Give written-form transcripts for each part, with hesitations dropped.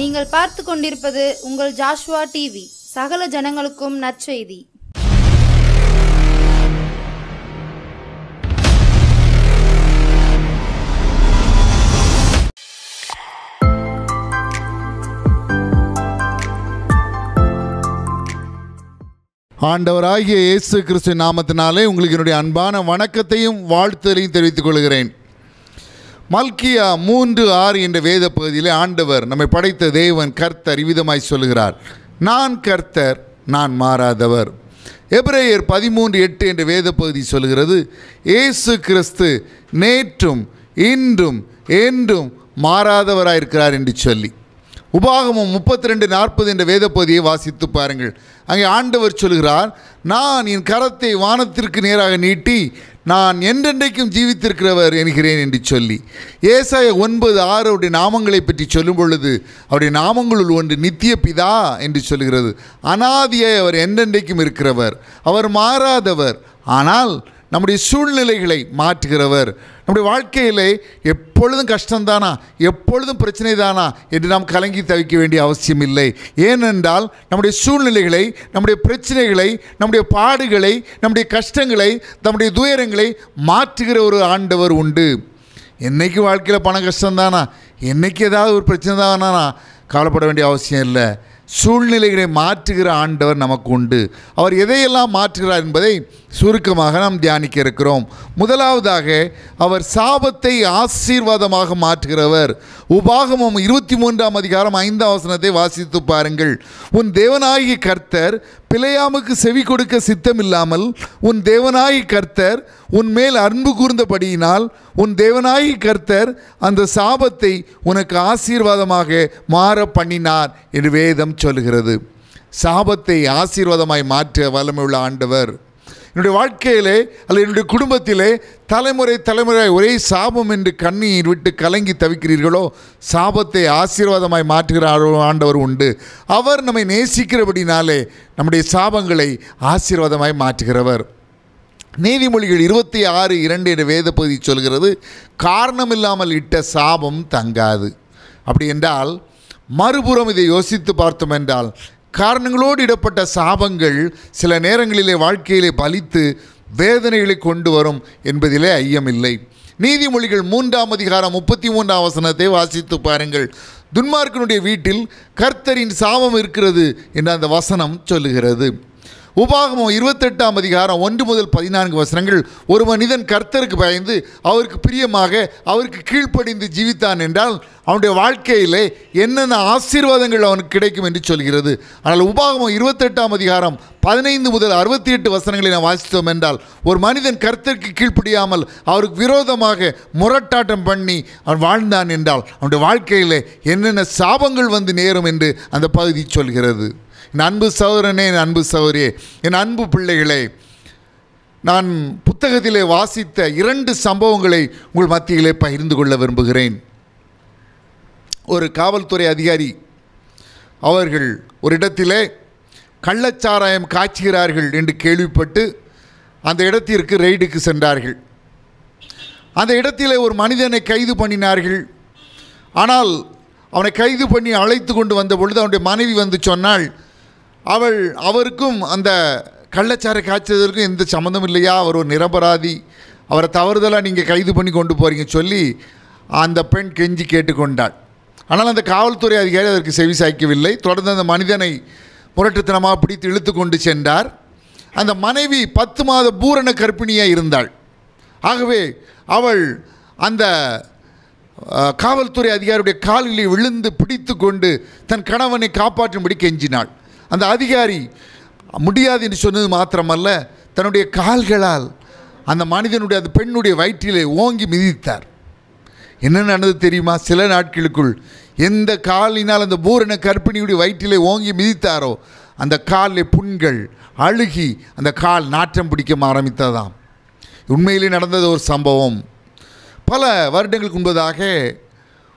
நீங்கள் பார்த்து கொண்டிருப்பது உங்கள் ஜாஷுவா டிவி. சகல ஜனங்களுக்கும் நற்செய்தி. ஆண்டவராகிய இயேசு கிறிஸ்து நாமத்தினாலே உங்களுக்கு என்னுடைய அன்பான வணக்கத்தையும் வாழ்த்துதலையும் தெரிவித்துக் கொள்கிறேன். மல்கியா 3:6 என்ற வேத பகுதியிலே ஆண்டவர் நம்மை படைத்த தேவன் கர்த்தர் இவ்விதமாய் சொல்கிறார், நான் கர்த்தர், நான் மாறாதவர். எபிரேயர் 13:8 என்ற வேத பகுதி சொல்கிறது, இயேசு கிறிஸ்து நேற்றும் இன்றும் என்றும் மாறாதவராயிருக்கிறார் என்று சொல்லி. உபாகமம் 32:40 என்ற வேத பகுதியை வாசித்து பாருங்கள். அங்கே ஆண்டவர் சொல்கிறார், நான் என் கரத்தை வானத்திற்கு நேராக நீட்டி நான் என்றென்றைக்கும் ஜீவித்திருக்கிறவர் என்கிறேன் என்று சொல்லி. ஏசாயா 9:6 அவருடைய நாமங்களை பற்றி சொல்லும் பொழுது அவருடைய நாமங்களுள் ஒன்று நித்திய பிதா என்று சொல்கிறது. அனாதியாய் அவர் என்றென்றைக்கும் இருக்கிறவர், அவர் மாறாதவர். ஆனால் நம்முடைய சூழ்நிலைகளை மாற்றுகிறவர். நம்முடைய வாழ்க்கையிலே எப்பொழுதும் கஷ்டம்தானா, எப்பொழுதும் பிரச்சனை தானா என்று நாம் கலங்கி தவிக்க வேண்டிய அவசியம் இல்லை. ஏனென்றால் நம்முடைய சூழ்நிலைகளை, நம்முடைய பிரச்சனைகளை, நம்முடைய பாடுகளை, நம்முடைய கஷ்டங்களை, நம்முடைய துயரங்களை மாற்றுகிற ஒரு ஆண்டவர் உண்டு. என்றைக்கு வாழ்க்கையில் பண கஷ்டம்தானா, என்றைக்கு ஏதாவது ஒரு பிரச்சனை தானா கவலைப்பட வேண்டிய அவசியம் இல்லை. சூழ்நிலைகளை மாற்றுகிற ஆண்டவர் நமக்கு உண்டு. அவர் எதையெல்லாம் மாற்றுகிறார் என்பதை சுருக்கமாக நாம் தியானிக்க இருக்கிறோம். முதலாவதாக அவர் சாபத்தை ஆசீர்வாதமாக மாற்றுகிறவர். உபாகமம் 23:5 வாசித்து பாருங்கள். உன் தேவனாகிய கர்த்தர் பிலேயாமுக்கு செவி கொடுக்க சித்தமில்லாமல் உன் தேவனாகிய கர்த்தர் உன் மேல் அன்பு கூர்ந்தபடியினால் உன் தேவனாகிய கர்த்தர் அந்த சாபத்தை உனக்கு ஆசீர்வாதமாக மாற பண்ணினார் என்று வேதம் சொல்கிறது. சாபத்தை ஆசீர்வாதமாய் மாற்ற வல்லமையுள்ள ஆண்டவர். என்னுடைய வாழ்க்கையிலே அல்லது என்னுடைய குடும்பத்திலே தலைமுறை ஒரே சாபம் என்று கண்ணீர் விட்டு கலங்கி தவிக்கிறீர்களோ, சாபத்தை ஆசீர்வாதமாய் மாற்றுகிற ஆண்டவர் உண்டு. அவர் நம்மை நேசிக்கிறபடினாலே நம்முடைய சாபங்களை ஆசீர்வாதமாய் மாற்றுகிறவர். நீதிமொழிகள் 26:2 என்ற வேத பகுதி சொல்கிறது, காரணமில்லாமல் இட்ட சாபம் தங்காது. அப்படி என்றால் மறுபுறம் இதை யோசித்து பார்த்தோம் என்றால், காரணங்களோடு இடப்பட்ட சாபங்கள் சில நேரங்களிலே வாழ்க்கையிலே பலித்து வேதனைகளை கொண்டு வரும் என்பதிலே ஐயமில்லை. நீதிமொழிகள் 3:33 வாசித்து பாருங்கள். துன்மார்க்கனுடைய வீட்டில் கர்த்தரின் சாபம் இருக்கிறது என்று அந்த வசனம் சொல்லுகிறது. உபாகமம் 28:1-14 ஒரு மனிதன் கர்த்தருக்கு பயந்து அவருக்கு பிரியமாக அவருக்கு கீழ்ப்படிந்து ஜீவித்தான் என்றால் அவனுடைய வாழ்க்கையிலே என்னென்ன ஆசீர்வாதங்கள் அவனுக்கு கிடைக்கும் என்று சொல்கிறது. ஆனால் உபாகமம் 28:15-68 நாம் வாசித்தோம் என்றால், ஒரு மனிதன் கர்த்தருக்கு கீழ்ப்படியாமல் அவருக்கு விரோதமாக முரட்டாட்டம் பண்ணி அவன் வாழ்ந்தான் என்றால் அவனுடைய வாழ்க்கையிலே என்னென்ன சாபங்கள் வந்து நேரும் என்று அந்த பகுதி சொல்கிறது. என் அன்பு சகோதரனே, என் அன்பு சகோதரியே, என் அன்பு பிள்ளைகளே, நான் புத்தகத்திலே வாசித்த 2 சம்பவங்களை உங்கள் மத்தியிலே பகிர்ந்து கொள்ள விரும்புகிறேன். ஒரு காவல்துறை அதிகாரி அவர்கள் ஒரு இடத்திலே கள்ளச்சாராயம் காய்ச்சுகிறார்கள் என்று கேள்விப்பட்டு அந்த இடத்திற்கு ரெய்டுக்கு சென்றார்கள். அந்த இடத்திலே ஒரு மனிதனை கைது பண்ணினார்கள். ஆனால் அவனை கைது பண்ணி அழைத்து கொண்டு வந்த பொழுது அவனுடைய மனைவி வந்து சொன்னாள், அவருக்கும் அந்த கள்ளச்சாரை காய்ச்சதற்கும் எந்த சம்மந்தம் இல்லையா, அவர் ஒரு நிரபராதி, அவரை தவறுதலாக நீங்கள் கைது பண்ணி கொண்டு போகிறீங்க சொல்லி அந்த பெண் கெஞ்சி கேட்டுக்கொண்டாள். ஆனால் அந்த காவல்துறை அதிகாரி அதற்கு செவி சாய்க்கவில்லை. தொடர்ந்து அந்த மனிதனை முரட்டுத்தனமாக பிடித்து இழுத்து கொண்டு சென்றார். அந்த மனைவி 10 மாத பூரண கர்ப்பிணியாக இருந்தாள். ஆகவே அவள் அந்த காவல்துறை அதிகாரியுடைய காலிலே விழுந்து பிடித்து கொண்டு தன் கணவனை காப்பாற்றும்படி கெஞ்சினாள். அந்த அதிகாரி முடியாது என்று சொன்னது மாத்திரமல்ல, தன்னுடைய கால்களால் அந்த மனிதனுடைய அந்த பெண்ணுடைய வயிற்றிலே ஓங்கி மிதித்தார். என்ன நடந்தது தெரியுமா? சில நாட்களுக்குள் எந்த காலினால் அந்த பூரண கர்ப்பிணியுடைய வயிற்றிலே ஓங்கி மிதித்தாரோ அந்த காலில் புண்கள் அழுகி அந்த கால் நாற்றம் பிடிக்க ஆரம்பித்ததாம். உண்மையிலே நடந்தது ஒரு சம்பவம். பல வருடங்களுக்கு முன்பதாக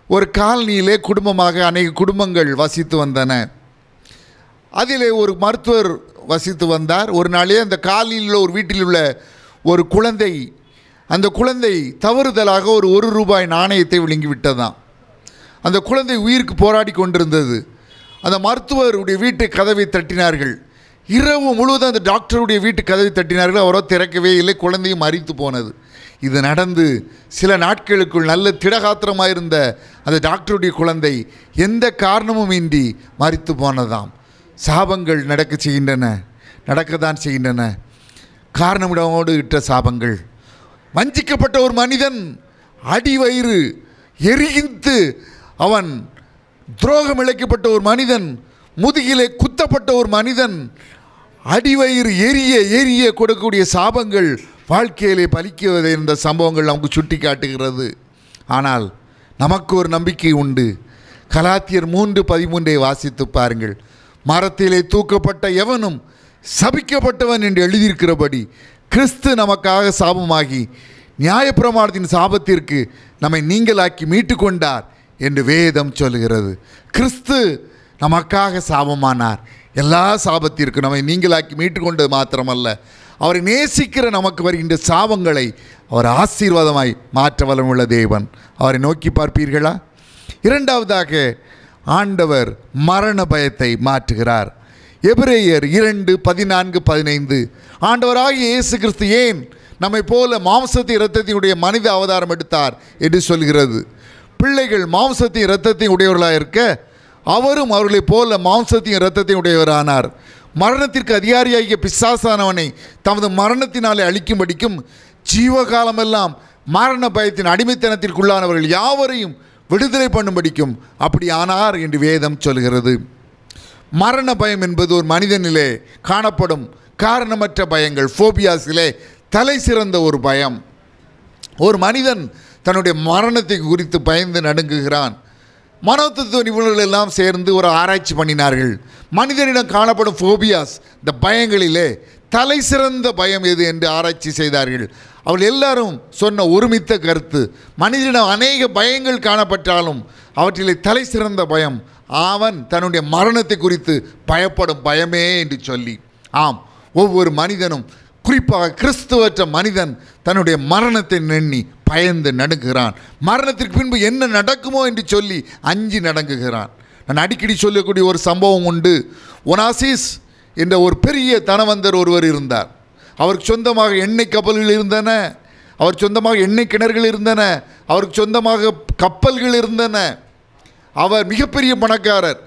ஒரு காலனியிலே குடும்பமாக அநேக குடும்பங்கள் வசித்து வந்தன. அதிலே ஒரு மருத்துவர் வசித்து வந்தார். ஒரு நாளே அந்த காலனியில் ஒரு வீட்டில் உள்ள ஒரு குழந்தை, அந்த குழந்தை தவறுதலாக ஒரு ₹1 நாணயத்தை விழுங்கி விட்டதாம். அந்த குழந்தை உயிருக்கு போராடி கொண்டிருந்தது. அந்த மருத்துவருடைய வீட்டு கதவை தட்டினார்கள். இரவு முழுவதும் அந்த டாக்டருடைய வீட்டு கதவை தட்டினார்கள். அவரோ திறக்கவே இல்லை. குழந்தையும் மரித்து போனது. இது நடந்து சில நாட்களுக்குள் நல்ல திடகாத்திரமாக இருந்த அந்த டாக்டருடைய குழந்தை எந்த காரணமும் இன்றி மரித்து போனதாம். சாபங்கள் நடக்கத்தான் செய்கின்றன. காரணமிடமோடு இட்ட சாபங்கள். வஞ்சிக்கப்பட்ட ஒரு மனிதன், அடிவயிறு எரிகித்து அவன் துரோகம் இழைக்கப்பட்ட ஒரு மனிதன், முதுகிலே குத்தப்பட்ட ஒரு மனிதன், அடிவயிறு எரிய கொடுக்கக்கூடிய சாபங்கள் வாழ்க்கையிலே பலிக்குவதை இந்த சம்பவங்கள் நமக்கு சுட்டி காட்டுகிறது. ஆனால் நமக்கு ஒரு நம்பிக்கை உண்டு. கலாத்தியர் 3:13 வாசித்து பாருங்கள். மரத்திலே தூக்கப்பட்ட எவனும் சபிக்கப்பட்டவன் என்று எழுதியிருக்கிறபடி கிறிஸ்து நமக்காக சாபமாகி நியாயப்பிரமாணத்தின் சாபத்திற்கு நம்மை நீங்களாக்கி மீட்டு கொண்டார் என்று வேதம் சொல்கிறது. கிறிஸ்து நமக்காக சாபமானார். எல்லா சாபத்திற்கும் நம்மை நீங்களாக்கி மீட்டு கொண்டது மாத்திரமல்ல, அவரை நேசிக்கிற நமக்கு வருகின்ற சாபங்களை அவர் ஆசீர்வாதமாய் மாற்ற வல்லமுள்ள தேவன். அவரை நோக்கி பார்ப்பீர்களா? இரண்டாவதாக ஆண்டவர் மரண பயத்தை மாற்றுகிறார். எபிரேயர் 2:14-15 ஆண்டவராகிய இயேசு கிறிஸ்து ஏன் நம்மை போல மாம்சத்தின் இரத்தத்தினுடைய மனித அவதாரம் எடுத்தார் என்று சொல்கிறது. பிள்ளைகள் மாம்சத்தின் இரத்தத்தின் உடையவர்களாக இருக்க அவரும் அவர்களைப் போல மாம்சத்தின் இரத்தத்தின் உடையவரானார். மரணத்திற்கு அதிகாரியாகிய பிசாசானவனை தமது மரணத்தினாலே அழிக்கும்படிக்கும் ஜீவகாலமெல்லாம் மரண பயத்தின் அடிமைத்தனத்திற்குள்ளானவர்கள் யாவரையும் விடுதலை பண்ணும்படிக்கும் அப்படி ஆனார் என்று வேதம் சொல்கிறது. மரண பயம் என்பது ஒரு மனிதனிலே காணப்படும் காரணமற்ற பயங்கள், ஃபோபியாஸிலே தலை சிறந்த ஒரு பயம். ஒரு மனிதன் தன்னுடைய மரணத்தை குறித்து பயந்து நடுங்குகிறான். மனோதத்துவ நிபுணர்கள் எல்லாம் சேர்ந்து ஒரு ஆராய்ச்சி பண்ணினார்கள். மனிதனிடம் காணப்படும் ஃபோபியாஸ், இந்த பயங்களிலே தலை சிறந்த பயம் எது என்று ஆராய்ச்சி செய்தார்கள். அவர்கள் எல்லாரும் சொன்ன ஒருமித்த கருத்து, மனிதனிடம் அநேக பயங்கள் காணப்பட்டாலும் அவற்றிலே தலை சிறந்த பயம் அவன் தன்னுடைய மரணத்தை குறித்து பயப்படும் பயமே என்று சொல்லி. ஆம், ஒவ்வொரு மனிதனும், குறிப்பாக கிறிஸ்துவற்ற மனிதன் தன்னுடைய மரணத்தை எண்ணி பயந்து நடுங்குகிறான். மரணத்திற்கு பின்பு என்ன நடக்குமோ என்று சொல்லி அஞ்சி நடுங்குகிறான். நான் அடிக்கடி சொல்லக்கூடிய ஒரு சம்பவம் உண்டு. ஒனாசிஸ் என்ற ஒரு பெரிய தனவந்தர் ஒருவர் இருந்தார். அவருக்கு சொந்தமாக எண்ணெய் கப்பல்கள் இருந்தன, அவருக்கு சொந்தமாக எண்ணெய் கிணறுகள் இருந்தன, அவருக்கு சொந்தமாக கப்பல்கள் இருந்தன. அவர் மிகப்பெரிய பணக்காரர்.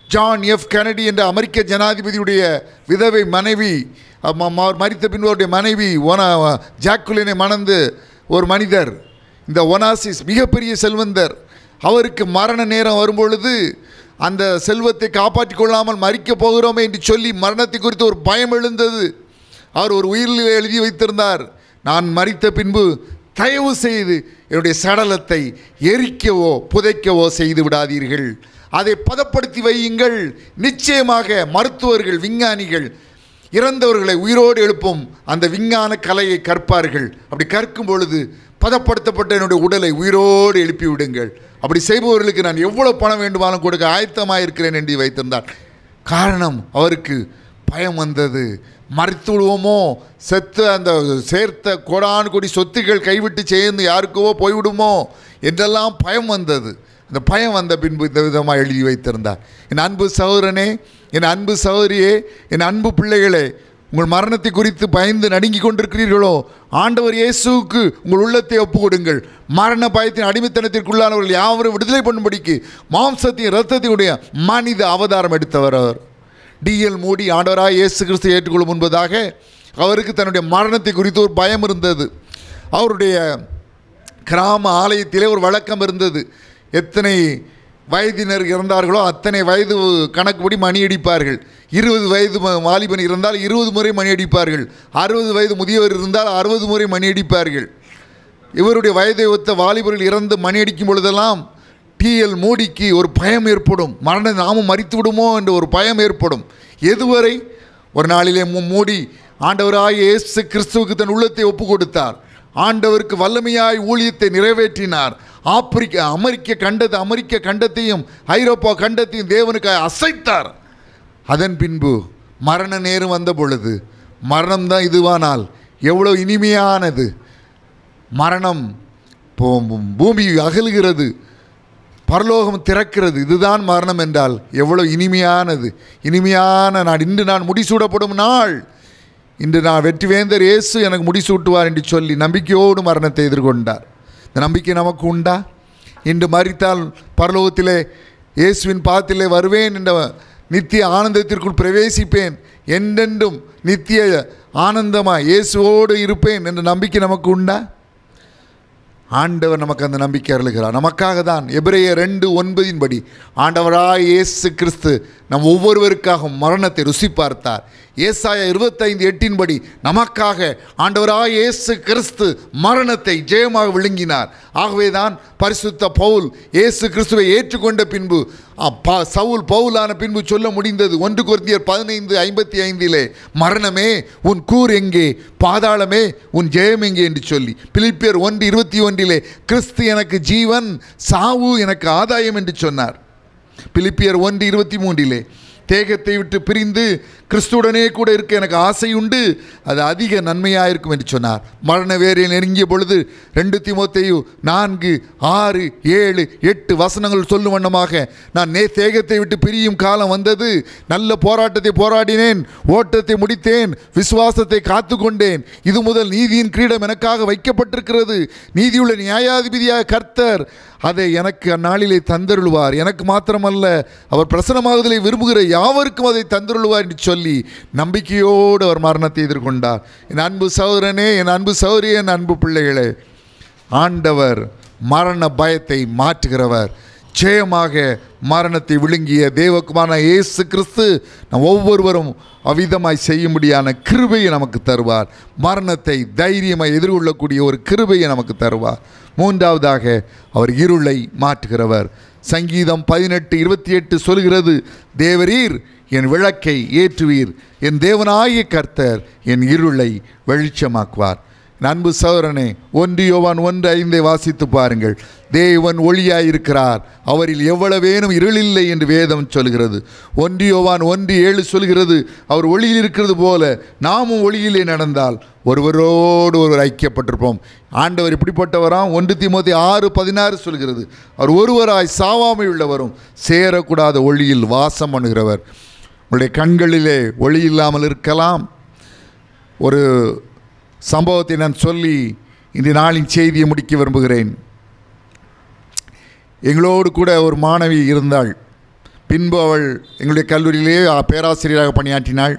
ஜான் எஃப் கெனடி என்ற அமெரிக்க ஜனாதிபதியுடைய விதவை மனைவி, அவர் மரித்த பின்பு அவருடைய மனைவி ஜாக்குலினை மணந்து ஒரு மனிதர். இந்த ஒனாசிஸ் மிகப்பெரிய செல்வந்தர். அவருக்கு மரண நேரம் வரும்பொழுது அந்த செல்வத்தை காப்பாற்றி கொள்ளாமல் மறிக்கப் போகிறோமே என்று சொல்லி மரணத்தை குறித்து ஒரு பயம் எழுந்தது. அவர் ஒரு உயிரில் எழுதி வைத்திருந்தார், நான் மரித்த பின்பு தயவு செய்து என்னுடைய சடலத்தை எரிக்கவோ புதைக்கவோ செய்து விடாதீர்கள், அதை பதப்படுத்தி வையுங்கள். நிச்சயமாக மருத்துவர்கள், விஞ்ஞானிகள் இறந்தவர்களை உயிரோடு எழுப்பும் அந்த விஞ்ஞான கலையை கற்பார்கள். அப்படி கற்கும் பொழுது பதப்படுத்தப்பட்ட என்னுடைய உடலை உயிரோடு எழுப்பி விடுங்கள். அப்படி செய்பவர்களுக்கு நான் எவ்வளோ பணம் வேண்டுமானாலும் கொடுக்க ஆயத்தமாக இருக்கிறேன் என்று வைத்திருந்தார். காரணம், அவருக்கு பயம் வந்தது. மறித்து விடுவோமோ, செத்து அந்த சேர்த்த கோடானு கோடி சொத்துக்கள் கைவிட்டு சேர்ந்து யாருக்கோ போய்விடுமோ என்றெல்லாம் பயம் வந்தது. அந்த பயம் வந்த பின்பு இந்த விதமாக எழுதி வைத்திருந்தார். என் அன்பு சகோதரனே, என் அன்பு சகோதரியே, என் அன்பு பிள்ளைகளே, உங்கள் மரணத்தை குறித்து பயந்து நடுங்கி கொண்டிருக்கிறீர்களோ, ஆண்டவர் இயேசுவுக்கு உங்கள் உள்ளத்தை ஒப்பு கொடுங்கள். மரண பயத்தின் அடிமைத்தனத்திற்குள்ளானவர்கள் யாவரும் விடுதலை பண்ணும்படிக்கு மாம்சத்தின் இரத்தத்தினுடைய மனித அவதாரம் எடுத்தவர் அவர். டிஎல் மூடி ஆண்டவராக இயேசு கிறிஸ்து ஏற்றுக்கொள்ளும் முன்பதாக அவருக்கு தன்னுடைய மரணத்தை குறித்து ஒரு பயம் இருந்தது. அவருடைய கிராம ஆலயத்திலே ஒரு வழக்கம் இருந்தது. எத்தனை வயதினர் இறந்தார்களோ அத்தனை வயது கணக்குப்படி மணி அடிப்பார்கள். 20 வயது வாலிபன் இருந்தால் 20 முறை மணி அடிப்பார்கள். 60 வயது முதியவர் இருந்தால் 60 முறை மணி அடிப்பார்கள். இவருடைய வயதை ஒத்த வாலிபர்கள் இறந்து மணி அடிக்கும் பொழுதெல்லாம் டிஎல் மூடிக்கு ஒரு பயம் ஏற்படும். நாமும் மரித்து விடுமோ என்ற ஒரு பயம் ஏற்படும். எதுவரை? ஒரு நாளிலே மூடி ஆண்டவராகிய இயேசு கிறிஸ்துவுக்கு தன் உள்ளத்தை ஒப்பு கொடுத்தார். ஆண்டவருக்கு வல்லமையாய் ஊழியத்தை நிறைவேற்றினார். அமெரிக்க கண்டத்தையும் ஐரோப்பா கண்டத்தையும் தேவனுக்கு அசைத்தார். அதன் பின்பு மரண நேரம் வந்த பொழுது, மரணம்தான் இதுவானால் எவ்வளோ இனிமையானது. மரணம் பூமி அகலுகிறது, பரலோகம் திறக்கிறது. இதுதான் மரணம் என்றால் எவ்வளவு இனிமையானது, இனிமையான நாள். இன்று நான் முடிசூடப்படும் நாள், இன்று நான் வெற்றிவேந்தர் இயேசு எனக்கு முடிசூட்டுவார் என்று சொல்லி நம்பிக்கையோடு மரணத்தை எதிர்கொண்டார். இந்த நம்பிக்கை நமக்கு உண்டா? இன்று மரித்தால் பரலோகத்திலே இயேசுவின் பாதத்திலே வருவேன் என்ற நித்திய ஆனந்தத்திற்குள் பிரவேசிப்பேன், என்றென்றும் நித்திய ஆனந்தமாக இயேசுவோடு இருப்பேன் என்ற நம்பிக்கை நமக்கு உண்டா? ஆண்டவர் நமக்கு அந்த நம்பிக்கை அருளுகிறார். நமக்காக தான் எபிரேயர் 2:9 ஆண்டவராய் இயேசு கிறிஸ்து நம் ஒவ்வொருவருக்காக மரணத்தை ருசி பார்த்தார். ஏசாயா 25:8 நமக்காக ஆண்டவராய் இயேசு கிறிஸ்து மரணத்தை ஜெயமாக விழுங்கினார். ஆகவே தான் பரிசுத்த பவுல் இயேசு கிறிஸ்துவை ஏற்றுக்கொண்ட பின்பு சவுல் பவுலான பின்பு சொல்ல முடிந்தது 1 கொரிந்தியர் 15:55 மரணமே உன் கூர் எங்கே, பாதாளமே உன் ஜெயம் எங்கே என்று சொல்லி. பிலிப்பியர் 1:21 கிறிஸ்து எனக்கு ஜீவன், சாவு எனக்கு ஆதாயம் என்று சொன்னார். பிலிப்பியர் 1:23 தேகத்தை விட்டு பிரிந்து கிறிஸ்துடனே கூட இருக்க எனக்கு ஆசை உண்டு, அது அதிக நன்மையாக இருக்கும் என்று சொன்னார். மரண வேரையில் நெருங்கிய பொழுது 2 தீமோத்தேயு 4, 6, 7, 8 வசனங்கள் சொல்லும் வண்ணமாக நான் தேகத்தை விட்டு பிரியும் காலம் வந்தது, நல்ல போராட்டத்தை போராடினேன், ஓட்டத்தை முடித்தேன், விசுவாசத்தை காத்து கொண்டேன், இது முதல் நீதியின் கிரீடம் எனக்காக வைக்கப்பட்டிருக்கிறது, நீதியுள்ள நியாயாதிபதியாக கர்த்தர் அதை எனக்கு அந்நாளிலே தந்தருள்வார், எனக்கு மாத்திரமல்ல அவர் பிரசன்னமாகுதலை விரும்புகிற யாவருக்கும் அதை தந்தருள்வார் என்று சொல்லி நம்பிக்கையோடு அவர் மரணத்தை எதிர்கொண்டார். என் அன்பு சகோதரனே, என் அன்பு சகோதரியே, என் அன்பு பிள்ளைகளே, ஆண்டவர் மரண பயத்தை மாற்றுகிறவர். ஜெயமாக மரணத்தை விழுங்கிய தேவகுமாரனான இயேசு கிறிஸ்து நம் ஒவ்வொருவரும் அவ்விதமாய் செய்யும்படியான கிருபையை நமக்கு தருவார். மரணத்தை தைரியமாக எதிர்கொள்ளக்கூடிய ஒரு கிருபையை நமக்கு தருவார். மூன்றாவதாக அவர் இருளை மாற்றுகிறவர். சங்கீதம் 18:28 சொல்கிறது, தேவரீர் என் விளக்கை ஏற்றுவீர், என் தேவனாகிய கர்த்தர் என் இருளை வெளிச்சமாக்குவார். அன்பு சகோதரனே, 1 யோவான் 1:5 வாசித்து பாருங்கள். தேவன் ஒளியாயிருக்கிறார், அவரில் எவ்வளவேனும் இருளில்லை என்று வேதம் சொல்கிறது. 1 யோவான் 1:7 சொல்கிறது, அவர் ஒளியில் இருக்கிறது போல நாமும் ஒளியிலே நடந்தால் ஒருவரோடு ஒருவர் ஐக்கியப்பட்டிருப்போம். ஆண்டவர் இப்படிப்பட்டவராம். 1 தீமோத்தேயு 6:16 சொல்கிறது, அவர் ஒருவராய் சாவாமை உள்ளவரும் சேரக்கூடாத ஒளியில் வாசம் பண்ணுகிறவர். உங்களுடைய கண்களிலே ஒளி இல்லாமல் இருக்கலாம். ஒரு சம்பவத்தை நான் சொல்லி இந்த நாளின் செய்தியை முடிக்க விரும்புகிறேன். எங்களோடு கூட ஒரு மாணவி இருந்தாள். பின்பு அவள் எங்களுடைய கல்லூரியிலே பேராசிரியராக பணியாற்றினாள்.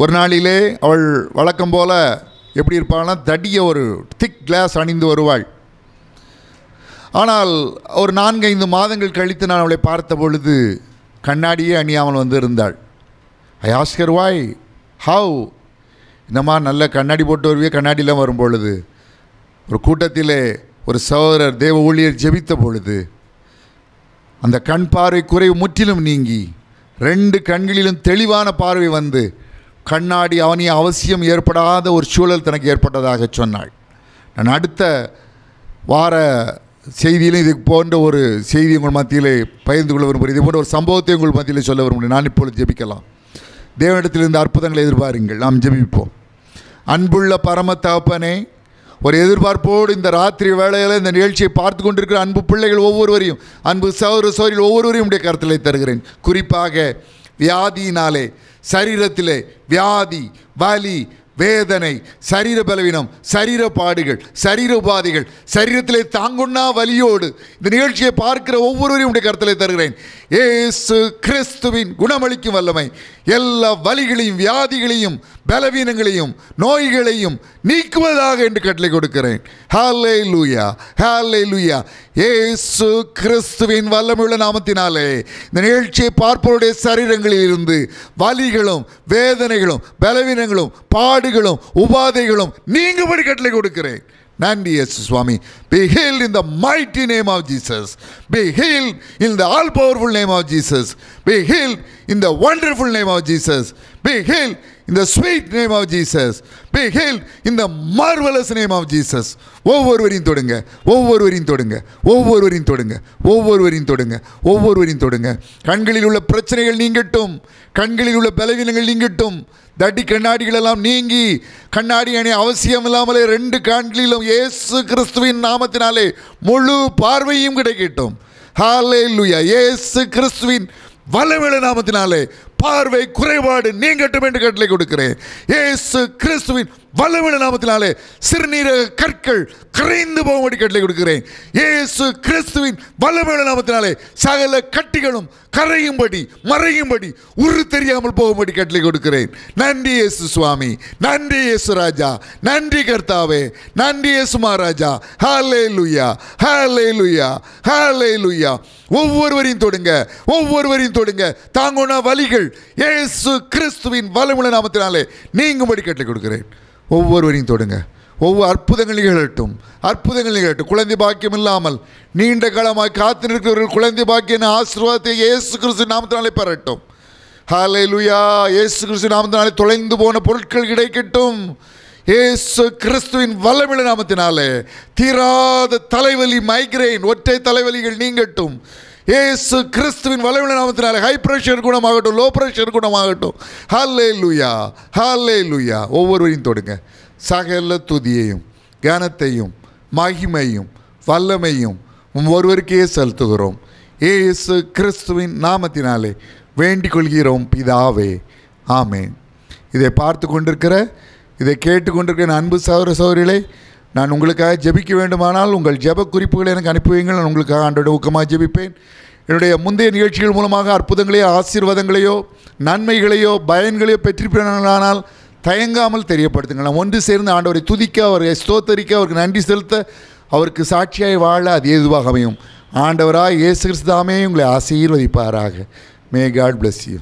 ஒரு நாளிலே அவள் வழக்கம் போல் எப்படி இருப்பாள்னா, தடிய ஒரு திக் கிளாஸ் அணிந்து வருவாள். ஆனால் ஒரு 4-5 மாதங்கள் கழித்து நான் அவளை பார்த்த பொழுது கண்ணாடியே அணியாமல் வந்து இருந்தாள். I ask her why, how, என்னம்மா நல்ல கண்ணாடி போட்டு வருவியே, கண்ணாடியெலாம் வரும் பொழுது. ஒரு கூட்டத்திலே ஒரு சகோதரர் தேவ ஊழியர் ஜெபித்த பொழுது அந்த கண் பார்வை குறைவு முற்றிலும் நீங்கி 2 கண்களிலும் தெளிவான பார்வை வந்து கண்ணாடி அவனிய அவசியம் ஏற்படாத ஒரு சூழல் தனக்கு ஏற்பட்டதாக சொன்னாள். நான் அடுத்த வார செய்தியிலும் இது போன்ற ஒரு செய்தி உங்கள் மத்தியிலே பகிர்ந்து கொள்ள விரும்புகிறேன். இது போன்ற ஒரு சம்பவத்தை உங்கள் மத்தியிலே சொல்ல விரும்புகிறேன். நான் இப்பொழுது ஜெபிக்கலாம். தேவனிடத்திலிருந்து அற்புதங்களை எதிர்பாருங்கள். நாம் ஜெபிப்போம். அன்புள்ள பரம தகப்பனே, ஒரு எதிர்பார்ப்போடு இந்த ராத்திரி வேளையில் இந்த நிகழ்ச்சியை பார்த்து கொண்டிருக்கிற அன்பு பிள்ளைகள் ஒவ்வொருவரையும், அன்பு சகோதர சகோதரிகள் ஒவ்வொருவரையும் உடைய கருத்திலே தருகிறேன். குறிப்பாக வியாதியினாலே, சரீரத்திலே வியாதி, வலி, வேதனை, சரீர பலவீனம், சரீர பாடுகள், சரீர உபாதைகள், சரீரத்திலே தாங்குண்ணா வலியோடு இந்த நிகழ்ச்சியை பார்க்கிற ஒவ்வொருவரையும் உடைய கருத்திலே தருகிறேன். இயேசு கிறிஸ்துவின் குணமளிக்கும் வல்லமை எல்லா வலிகளையும், வியாதிகளையும், பலவீனங்களையும், நோய்களையும் நீக்குவதாக என்று கட்டளை கொடுக்கிறேன். ஹல்லேலூயா, ஹல்லேலூயா. இயேசு கிறிஸ்துவின் வல்லமையுள்ள நாமத்தினாலே இந்த நிகழ்ச்சியை பார்ப்பவருடைய சரீரங்களில் இருந்து வலிகளும், வேதனைகளும், பலவீனங்களும், பாடுகளும், உபாதைகளும் நீங்கும்படி கட்டளை கொடுக்கிறேன். நன்றி இயேசு சுவாமி. Be healed in the mighty name of Jesus. Be healed in the all powerful name of Jesus. Be healed in the wonderful name of Jesus. Be healed in the sweet name of Jesus. Be healed in the marvelous name of Jesus. ஒவ்வொருவரையும் தொடுங்க, ஒவ்வொருவரையும் தொடுங்க, ஒவ்வொருவரையும் தொடுங்க, ஒவ்வொருவரையும் தொடுங்க, ஒவ்வொருவரையும் தொடுங்க. கண்களில் உள்ள பிரச்சனைகள் நீங்கட்டும், கண்களில் உள்ள பலவீனங்கள் நீங்கட்டும், தடி கண்ணாடிகளெல்லாம் நீங்கி கண்ணாடி அணி அவசியம் இல்லாமலே 2 கண்களிலும் இயேசு கிறிஸ்துவின் நாமத்தினாலே முழு பார்வையும் கிடைக்கட்டும். ஹல்லேலூயா. இயேசு கிறிஸ்துவின் வல்லமையுள்ள நாமத்தினாலே பார்வை குறைபாடு நீங்கட்டும் என்று கட்டளை கொடுக்கிறேன். இயேசு கிறிஸ்துவின் வல்லமையுள்ள நாமத்தினாலே சிறுநீரக கற்கள் கரைந்து போகும்படி கட்டளை கொடுக்கிறேன். இயேசு கிறிஸ்துவின் வல்லமையுள்ள நாமத்தினாலே சகல கட்டிகளும் கரையும்படி மறையும்படி உரு தெரியாமல் போகும்படி கட்டளை கொடுக்கிறேன். நன்றி இயேசு சுவாமி, நன்றி இயேசு ராஜா, நன்றி கர்த்தாவே, நன்றி இயேசு மகாராஜா. ஹல்லேலூயா, ஹல்லேலூயா, ஹல்லேலூயா. ஒவ்வொருவரையும் தொடுங்க, ஒவ்வொருவரையும் தொடுங்க. தாங்கோனா வலிகள் இயேசு கிறிஸ்துவின் வல்லமையுள்ள நாமத்தினாலே நீங்கும்படி கட்டளை கொடுக்கிறேன். ஒவ்வொருவரையும் தொடுங்க. ஒவ்வொரு அற்புதங்கள் நிகழட்டும், அற்புதங்கள் நிகழட்டும். குழந்தை பாக்கியம் இல்லாமல் நீண்ட காலமாக காத்து நிற்கிறவர்கள் குழந்தை பாக்கிய ஆசீர்வாதத்தை இயேசு கிறிஸ்து நாமத்தினாலே பெறட்டும். ஹல்லேலூயா. இயேசு கிறிஸ்து நாமத்தினாலே தொலைந்து போன பொருட்கள் கிடைக்கட்டும். இயேசு கிறிஸ்துவின் வல்லமையுள்ள நாமத்தினாலே தீராத தலைவலி, மைக்ரைன், ஒற்றை தலைவலிகள் நீங்கட்டும். இயேசு கிறிஸ்துவின் வல்லமையுள்ள நாமத்தினாலே ஹை பிரஷர் குணமாகட்டும், லோ பிரஷர் குணமாகட்டும். ஹல்லேலூயா, ஹல்லேலூயா. ஒவ்வொருவரையும் தொடுங்க. சகல துதியையும் கனத்தையும் மகிமையும் வல்லமையும் ஒருவருக்கே செலுத்துகிறோம். இயேசு கிறிஸ்துவின் நாமத்தினாலே வேண்டிக் கொள்கிறோம் பிதாவே, ஆமேன். இதை பார்த்து கொண்டிருக்கிற, இதை கேட்டுக்கொண்டிருக்கிற அன்பு சகோதர சகோதரிகளே, நான் உங்களுக்காக ஜெபிக்க வேண்டுமானால் உங்கள் ஜெப குறிப்புகளை எனக்கு அனுப்பி வையுங்கள். நான் உங்களுக்காக ஆண்டோட ஊக்கமாக ஜெபிப்பேன். என்னுடைய முந்தைய நிகழ்ச்சிகள் மூலமாக அற்புதங்களையோ ஆசீர்வாதங்களையோ நன்மைகளையோ பயன்களையோ பெற்றிருப்பீர்களானால் தயங்காமல் தெரியப்படுத்துங்கள். நாம் ஒன்று சேர்ந்து ஆண்டவரை துதிக்க, அவரை ஸ்தோத்தரிக்க, அவருக்கு நன்றி செலுத்த, அவருக்கு சாட்சியாய் வாழ அது ஏதுவாக அமையும். ஆண்டவராய் இயேசு கிறிஸ்து தாமே உங்களை ஆசீர்வதிப்பாராக. May God bless you.